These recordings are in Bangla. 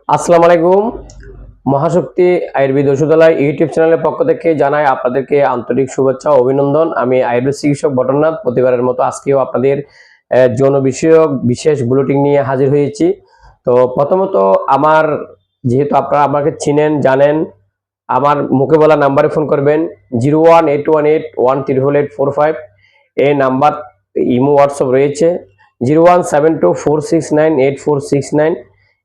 আসসালামু আলাইকুম। মহাশক্তি আয়ুর্বেদ ওষুধালয় ইউটিউব চ্যানেলের পক্ষ থেকে জানাই আপনাদেরকে আন্তরিক শুভেচ্ছা ও অভিনন্দন। আমি আয়ুর্বেদ চিকিৎসক বটরনাথ। প্রতিবারের মতো আজকেও আপনাদের যৌন বিষয়ক বিশেষ বুলেটিন নিয়ে হাজির হয়েছি। তো প্রথমত আমার যেহেতু আপনারা আমাকে চিনেন জানেন, আমার মুখে বলা নাম্বারে ফোন করবেন 018181138845। এই নাম্বার ইমো হোয়াটসঅ্যাপ রয়েছে 017246984669।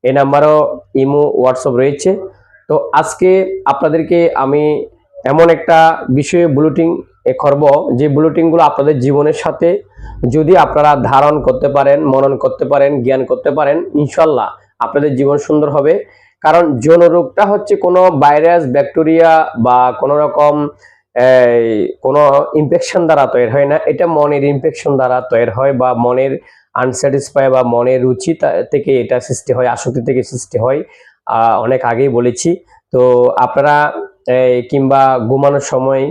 এই নাম্বারও ইমো হোয়াটসঅ্যাপ রয়েছে। তো আজকে আপনাদেরকে আমি এমন একটা বিষয়ে বুলেটিন করব, যে বুলেটিনগুলো আপনাদের জীবনের সাথে যদি আপনারা ধারণ করতে পারেন, মনন করতে পারেন, জ্ঞান করতে পারেন, ইনশাল্লাহ আপনাদের জীবন সুন্দর হবে। কারণ যৌন রোগটা হচ্ছে কোনো ভাইরাস, ব্যাকটেরিয়া বা কোনো রকম কোনো ইনফেকশন দ্বারা তৈরি হয় না। এটা মনের ইনফেকশন দ্বারা তৈরি হয়, বা মনের আনস্যাটিসফাই বা মনের রুচি থেকে এটা সৃষ্টি হয়, আসক্তি থেকে সৃষ্টি হয়। অনেক আগেই বলেছি। তো আপনারা কিংবা ঘুমানোর সময়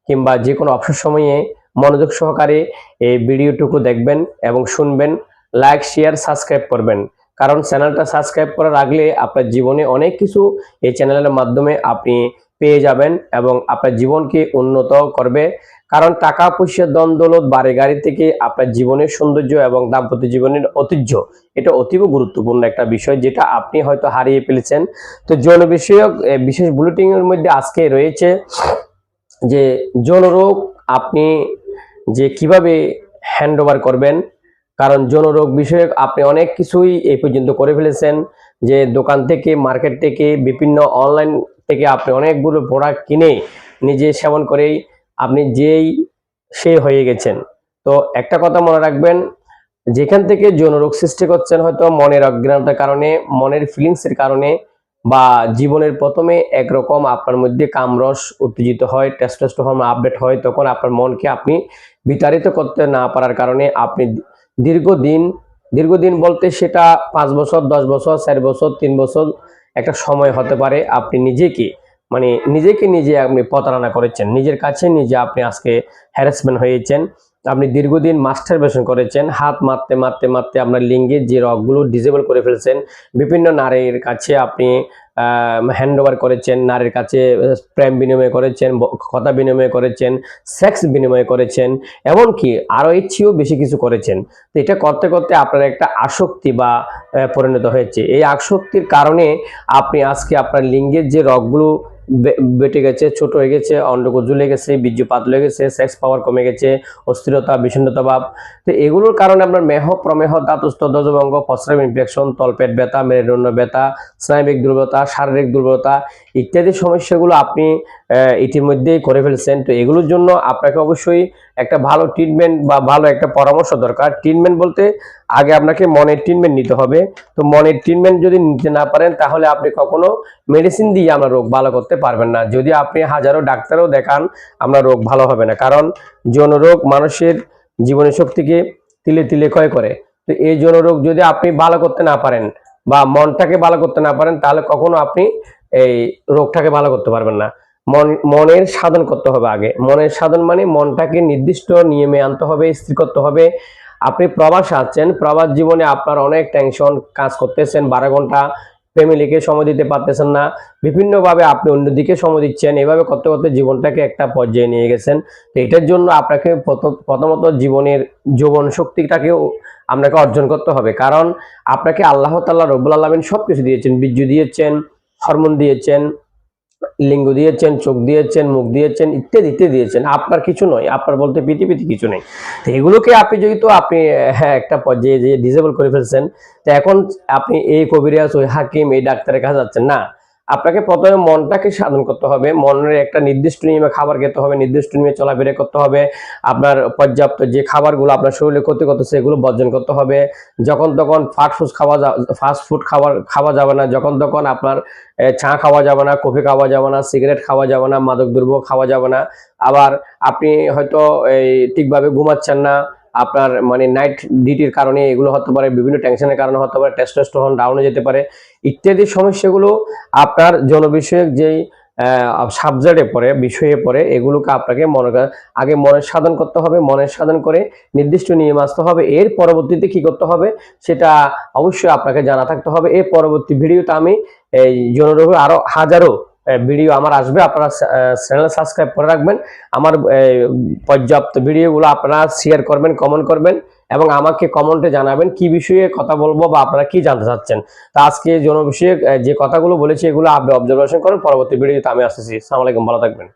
কিংবা যে কোনো অবসর সময়ে মনোযোগ সহকারে এই ভিডিওটুকু দেখবেন এবং শুনবেন, লাইক শেয়ার সাবস্ক্রাইব করবেন। কারণ চ্যানেলটা সাবস্ক্রাইব করে রাখলে আপনার জীবনে অনেক কিছু এই চ্যানেলের মাধ্যমে আপনি পেয়ে যাবেন এবং আপনার জীবনকে উন্নত করবে। কারণ টাকা পয়সা ধন দৌলত বাড়ি গাড়ি থেকে আপনার জীবনের সৌন্দর্য এবং দাম্পত্য জীবনের ঐতিহ্য, এটা অতীব গুরুত্বপূর্ণ একটা বিষয়, যেটা আপনি হয়তো হারিয়ে ফেলেছেন। তো যৌন বিষয়ক বিশেষ বুলেটিনের মধ্যে আজকে রয়েছে যে যৌন রোগ আপনি যে কিভাবে হ্যান্ড ওভার করবেন। কারণ যৌন রোগ বিষয়ক আপনি অনেক কিছুই এই পর্যন্ত করে ফেলেছেন, যে দোকান থেকে, মার্কেট থেকে, বিভিন্ন অনলাইন থেকে আপনি অনেকগুলো প্রোডাক্ট কিনে নিজে সেবন করেই আপনি সে হয়ে গেছেন। তো একটা কথা মনে রাখবেন, যেখান থেকে যৌন রোগ সৃষ্টি করছেন হয়তো মনের অজ্ঞানতার কারণে, মনের ফিলিংসের কারণে, বা জীবনের প্রথমে একরকম আপনার মধ্যে কামরস উত্তেজিত হয়, টেস্টোস্টেরন আপডেট হয়, তখন আপনার মনকে আপনি বিতাড়িত করতে না পারার কারণে আপনি দীর্ঘদিন দীর্ঘদিন বলতে সেটা 5 বছর, 10 বছর, 4 বছর, 3 বছর একটা সময় হতে পারে, আপনি নিজেকে নিজে আপনি প্রতারণা করেছেন, নিজের কাছে নিজে আপনি আজকে হ্যারাসমেন্ট হয়েছেন। আপনি দীর্ঘদিন মাস্টারবেশন করেছেন, হাত মারতে মারতে মারতে আপনার লিঙ্গের যে রগগুলো ডিসেবল করে ফেলছেন, বিভিন্ন নারীর কাছে আপনি হ্যান্ড ওভার করেছেন, নারীর কাছে প্রেম বিনিময় করেছেন, কথা বিনিময় করেছেন, সেক্স বিনিময় করেছেন, এমনকি আরও এর চেয়েও বেশি কিছু করেছেন। তো এটা করতে করতে আপনার একটা আসক্তি বা পরিণত হয়েছে। এই আসক্তির কারণে আপনি আজকে আপনার লিঙ্গের যে রগগুলো বেটে গেছে, ছোট হয়ে গেছে, অন্ডকোষ ঝুলে গেছে, বীর্যপাত হয়ে গেছে, সেক্স পাওয়ার কমে গেছে, অস্থিরতা, বিষণ্ণতা ভাব। তো এগুলোর কারণে আপনার মেহ প্রমেহ, ধাতুস্থ ধ্বজভঙ্গ, প্রস্রাব ইনফেকশন, তলপেট ব্যথা, মেরুদণ্ড ব্যথা, স্নায়বিক দুর্বলতা, শারীরিক দুর্বলতা ইত্যাদি সমস্যাগুলো আপনি ইতিমধ্যেই করে ফেলছেন। তো এগুলোর জন্য আপনাকে অবশ্যই একটা ভালো ট্রিটমেন্ট বা ভালো একটা পরামর্শ দরকার। ট্রিটমেন্ট বলতে আগে আপনাকে মনের ট্রিটমেন্ট নিতে হবে। তো মনের ট্রিটমেন্ট যদি নিতে না পারেন, তাহলে আপনি কখনো মেডিসিন দিয়ে আমরা রোগ ভালো করতে পারবেন না। যদি আপনি হাজারো ডাক্তারও দেখান, আমরা রোগ ভালো হবে না। কারণ যৌন রোগ মানুষের জীবনী শক্তিকে তিলে তিলে ক্ষয় করে। তো এই যৌন রোগ যদি আপনি ভালো করতে না পারেন বা মনটাকে ভালো করতে না পারেন, তাহলে কখনো আপনি এই রোগটাকে ভালো করতে পারবেন না। মনের সাধন করতে হবে আগে। মনের সাধন মানে মনটাকে নির্দিষ্ট নিয়মে আনতে হবে, স্থির করতে হবে। আপনি প্রবাসে আছেন, প্রবাস জীবনে আপনার অনেক টেনশন, কাজ করতেছেন 12 ঘন্টা, ফ্যামিলিকে সময় দিতে পারতেছেন না, বিভিন্নভাবে আপনি অন্যদিকে সময় দিচ্ছেন, এভাবে করতে করতে জীবনটাকে একটা পর্যায়ে নিয়ে গেছেন। তো এটার জন্য আপনাকে প্রথমত জীবনের যৌবন শক্তিটাকেও আপনাকে অর্জন করতে হবে। কারণ আপনাকে আল্লাহ তাআলা রব্বুল আলামিন সবকিছু দিয়েছেন, বীর্য দিয়েছেন, হরমোন দিয়েছেন, লিঙ্গ দিয়েছেন, চোখ দিয়েছেন, মুখ দিয়েছেন, ইত্যাদি ইত্যাদি দিয়েছেন। আপনার কিছু নয়, আপনার বলতে পৃথিবীতে কিছু নেই। তো এগুলোকে আপনি যেহেতু আপনি হ্যাঁ একটা পর্যায়ে যে ডিসেবল করে ফেলছেন, তো এখন আপনি এই কবিরাজ, ওই হাকিম, এই ডাক্তারের কাছে যাচ্ছেন না। আপনাকে প্রথমে মনটাকে সাধন করতে হবে। মনের একটা নির্দিষ্ট নিয়মে খাবার খেতে হবে, নির্দিষ্ট নিয়মে চলাফেরা করতে হবে। আপনার পর্যাপ্ত যে খাবারগুলো আপনার শরীরে ক্ষতি করতেছে এগুলো বর্জন করতে হবে। যখন তখন ফাস্ট ফুড খাওয়া যাবে না। যখন তখন আপনার চা খাওয়া যাবে না, কফি খাওয়া যাবে না, সিগারেট খাওয়া যাবে না, মাদক দ্রব্য খাওয়া যাবে না। আবার আপনি হয়তো এই ঠিকভাবে ঘুমাচ্ছেন না, আপনার নাইট ডিউটির কারণে এগুলো হতে পারে, বিভিন্ন টেনশনের কারণে হতে পারে, টেস্টোস্টেরন ডাউন হয়ে যেতে পারে, ইত্যাদি সমস্যাগুলো আপনার যৌন বিষয়ক যেই সাবজেক্টে পড়ে, বিষয়ে পড়ে, এগুলোকে আপনাকে আগে মনের সাধন করতে হবে। মনের সাধন করে নির্দিষ্ট নিয়ম আসতে হবে। এর পরবর্তীতে কি করতে হবে সেটা অবশ্যই আপনাকে জানা থাকতে হবে। এর পরবর্তী ভিডিওতে আমি এই জনরোগে আরো হাজারো ভিডিও আমার আসবে। আপনারা চ্যানেল সাবস্ক্রাইব করে রাখবেন। আমার পর্যাপ্ত ভিডিওগুলো আপনারা শেয়ার করবেন, কমেন্ট করবেন এবং আমাকে কমেন্টে জানাবেন কি বিষয়ে কথা বলবো বা আপনারা কি জানতে চাচ্ছেন। তো আজকে জন বিষয়ক যে কথাগুলো বলেছি এগুলো আপনি অবজারভেশন করেন। পরবর্তী ভিডিওতে আমি আসতেছি। আসসালামু আলাইকুম, ভালো থাকবেন।